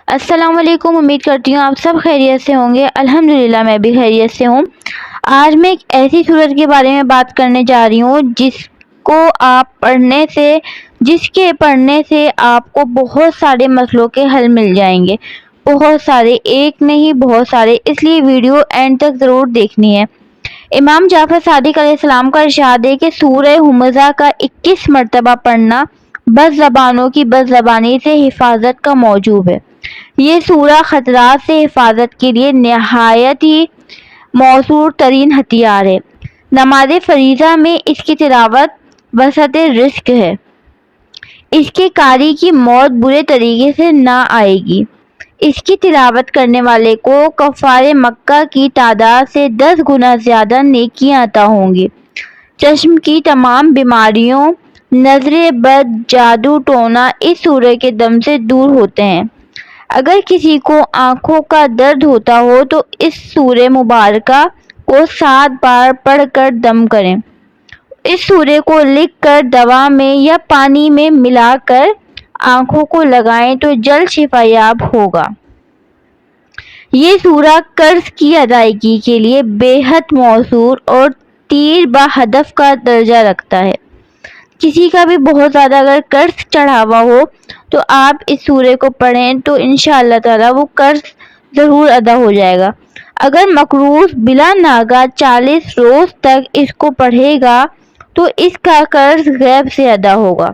السلام علیکم، امید کرتی ہوں آپ سب خیریت سے ہوں گے۔ الحمدللہ میں بھی خیریت سے ہوں۔ آج میں ایک ایسی سورت کے بارے میں بات کرنے جا رہی ہوں جس کے پڑھنے سے آپ کو بہت سارے مسئلوں کے حل مل جائیں گے، بہت سارے، ایک نہیں بہت سارے، اس لیے ویڈیو اینڈ تک ضرور دیکھنی ہے۔ امام جعفر صادق علیہ السلام کا ارشاد ہے کہ سورہ ھمزہ کا 21 مرتبہ پڑھنا بد زبانوں کی بد زبانی سے حفاظت کا موجب ہے۔ یہ سورہ خطرات سے حفاظت کے لیے نہایت ہی مؤثر ترین ہتھیار ہے۔ نماز فریضہ میں اس کی تلاوت وسعت رزق ہے۔ اس کے قاری کی موت برے طریقے سے نہ آئے گی۔ اس کی تلاوت کرنے والے کو کفار مکہ کی تعداد سے 10 گنا زیادہ نیکیاں عطا ہوں گی۔ چشم کی تمام بیماریوں، نظر بد، جادو ٹونا اس سورہ کے دم سے دور ہوتے ہیں۔ اگر کسی کو آنکھوں کا درد ہوتا ہو تو اس سورہ مبارکہ کو 7 بار پڑھ کر دم کریں۔ اس سورہ کو لکھ کر دوا میں یا پانی میں ملا کر آنکھوں کو لگائیں تو جلد شفا یاب ہوگا۔ یہ سورہ قرض کی ادائیگی کے لیے بے حد مؤثر اور تیر بہ ہدف کا درجہ رکھتا ہے۔ کسی کا بھی بہت زیادہ اگر قرض چڑھا ہوا ہو تو آپ اس سورہ کو پڑھیں تو انشاءاللہ تعالی وہ قرض ضرور ادا ہو جائے گا۔ اگر مقروض بلا ناغہ 40 روز تک اس کو پڑھے گا تو اس کا قرض غیب سے ادا ہوگا۔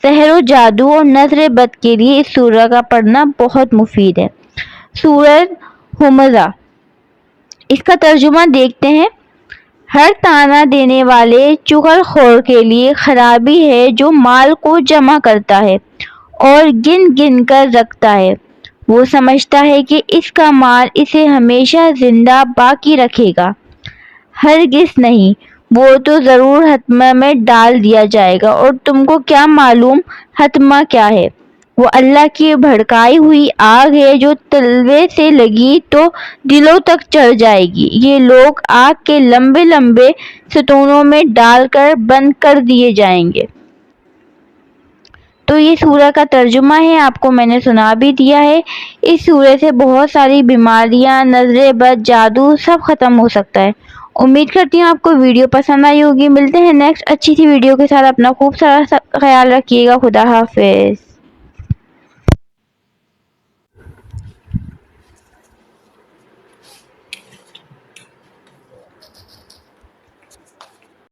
سحر و جادو اور نظر بد کے لیے اس سورہ کا پڑھنا بہت مفید ہے۔ سورہ ھمزہ، اس کا ترجمہ دیکھتے ہیں۔ ہر طعنہ دینے والے چغل خور کے لیے خرابی ہے جو مال کو جمع کرتا ہے اور گن گن کر رکھتا ہے۔ وہ سمجھتا ہے کہ اس کا مال اسے ہمیشہ زندہ باقی رکھے گا۔ ہرگز نہیں، وہ تو ضرور حتمہ میں ڈال دیا جائے گا اور تم کو کیا معلوم حتمہ کیا ہے؟ وہ اللہ کی بھڑکائی ہوئی آگ ہے جو تلوے سے لگی تو دلوں تک چڑھ جائے گی۔ یہ لوگ آگ کے لمبے لمبے ستونوں میں ڈال کر بند کر دیے جائیں گے۔ تو یہ سورہ کا ترجمہ ہے، آپ کو میں نے سنا بھی دیا ہے۔ اس سورہ سے بہت ساری بیماریاں، نظر بد، جادو سب ختم ہو سکتا ہے۔ امید کرتی ہوں آپ کو ویڈیو پسند آئی ہوگی۔ ملتے ہیں نیکسٹ اچھی سی ویڈیو کے ساتھ۔ اپنا خوب سارا خیال رکھیے گا۔ خدا حافظ۔